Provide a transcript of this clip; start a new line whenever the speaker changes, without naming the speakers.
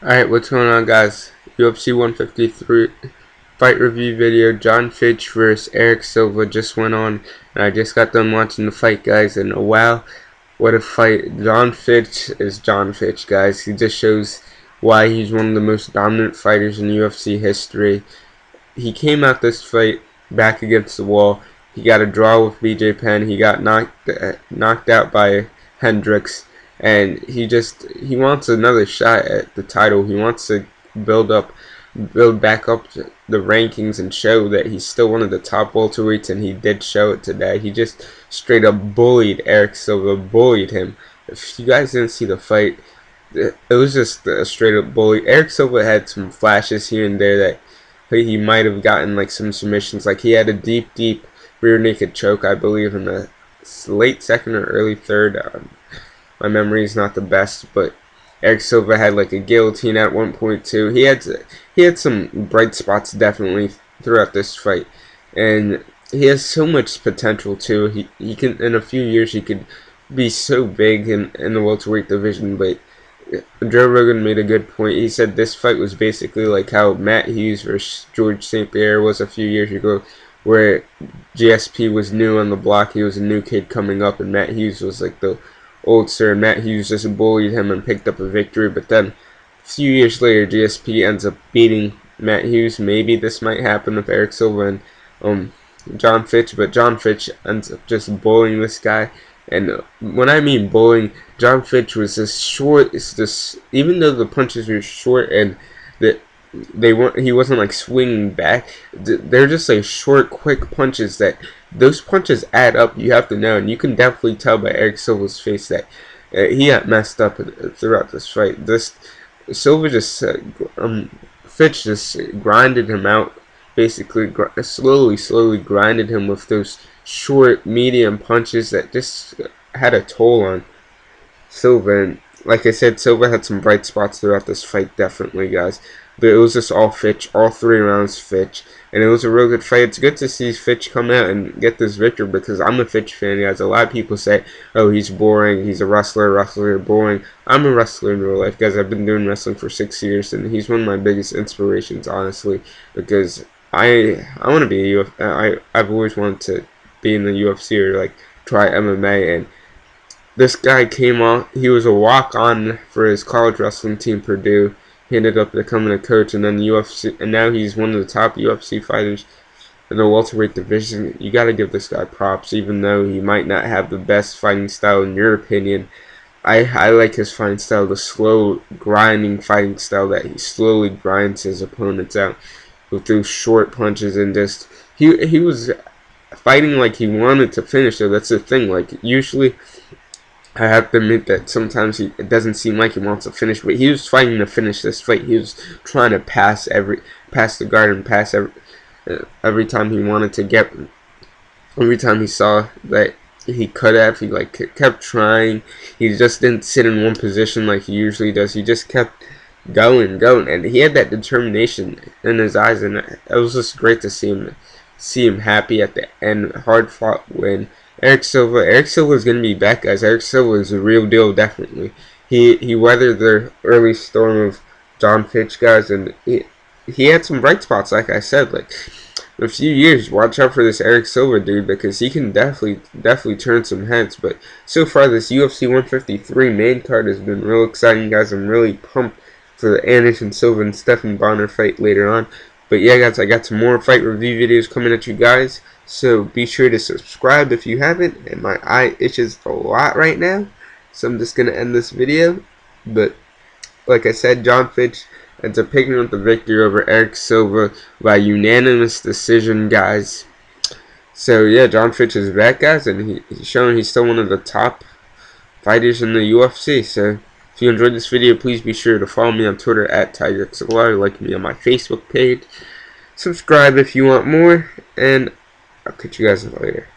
Alright, what's going on, guys? UFC 153 fight review video. Jon Fitch versus Erick Silva just went on, and I just got done watching the fight, guys, and wow, what a fight. Jon Fitch is Jon Fitch, guys. He just shows why he's one of the most dominant fighters in UFC history. He came out this fight back against the wall. He got a draw with BJ Penn. He got knocked out by Hendricks. And he wants another shot at the title. He wants to build back up the rankings and show that he's still one of the top welterweights, and he did show it today. He just straight up bullied Erick Silva, bullied him. If you guys didn't see the fight, it was just a straight up bully. Erick Silva had some flashes here and there that he might have gotten like some submissions. Like he had a deep rear naked choke, I believe, in the late second or early third. My memory is not the best, but Erick Silva had like a guillotine at one point too. He had some bright spots definitely throughout this fight, and he has so much potential too. He can, in a few years, he could be so big in the welterweight division. But Joe Rogan made a good point. He said this fight was basically like how Matt Hughes versus George St. Pierre was a few years ago, where GSP was new on the block. He was a new kid coming up, and Matt Hughes was like the old sir. Matt Hughes just bullied him and picked up a victory. But then a few years later, GSP ends up beating Matt Hughes. Maybe this might happen with Erick Silva and Jon Fitch, but Jon Fitch ends up just bullying this guy. And when I mean bullying, Jon Fitch was just short. Even though the punches were short and that he wasn't like swinging back, they're just like short, quick punches that those punches add up. You have to know, and you can definitely tell by Erick Silva's face that he got messed up throughout this fight. Fitch just grinded him out, basically slowly grinded him with those short, medium punches that just had a toll on Silva. And like I said, Silva had some bright spots throughout this fight, definitely, guys. But it was just all Fitch, all 3 rounds Fitch. And it was a real good fight. It's good to see Fitch come out and get this victory, because I'm a Fitch fan, guys. A lot of people say, oh, he's boring, he's a wrestler, boring. I'm a wrestler in real life, guys. I've been doing wrestling for 6 years, and he's one of my biggest inspirations, honestly, because I want to be I've always wanted to be in the UFC or like try MMA, and this guy came on. He was a walk-on for his college wrestling team, Purdue. He ended up becoming a coach, and then UFC, and now he's one of the top UFC fighters in the welterweight division. You got to give this guy props, even though he might not have the best fighting style in your opinion. I like his fighting style, the slow, grinding fighting style that he slowly grinds his opponents out with those short punches, and just he was fighting like he wanted to finish. So that's the thing. Like usually, I have to admit that sometimes it doesn't seem like he wants to finish, but he was fighting to finish this fight. He was trying to pass the guard and pass every time he wanted to get. Every time he saw that he could have, he like kept trying. He just didn't sit in one position like he usually does. He just kept going, and he had that determination in his eyes, and it was just great to see him happy at the end. Hard fought win. Erick Silva is going to be back, guys. Erick Silva is the real deal, definitely. He weathered the early storm of Jon Fitch, guys, and he had some bright spots, like I said. Like, in a few years, watch out for this Erick Silva dude, because he can definitely turn some heads. But so far, this UFC 153 main card has been real exciting, guys. I'm really pumped for the Anderson Silva and Stephan Bonner fight later on. But yeah, guys, I got some more fight review videos coming at you guys, so be sure to subscribe if you haven't. And my eye itches a lot right now, so I'm just going to end this video. But like I said, Jon Fitch ends up picking up the victory over Erick Silva by unanimous decision, guys. So yeah, Jon Fitch is back, guys, and he's showing he's still one of the top fighters in the UFC. So if you enjoyed this video, please be sure to follow me on Twitter at TigerXLR, like me on my Facebook page, subscribe if you want more, and I'll catch you guys later.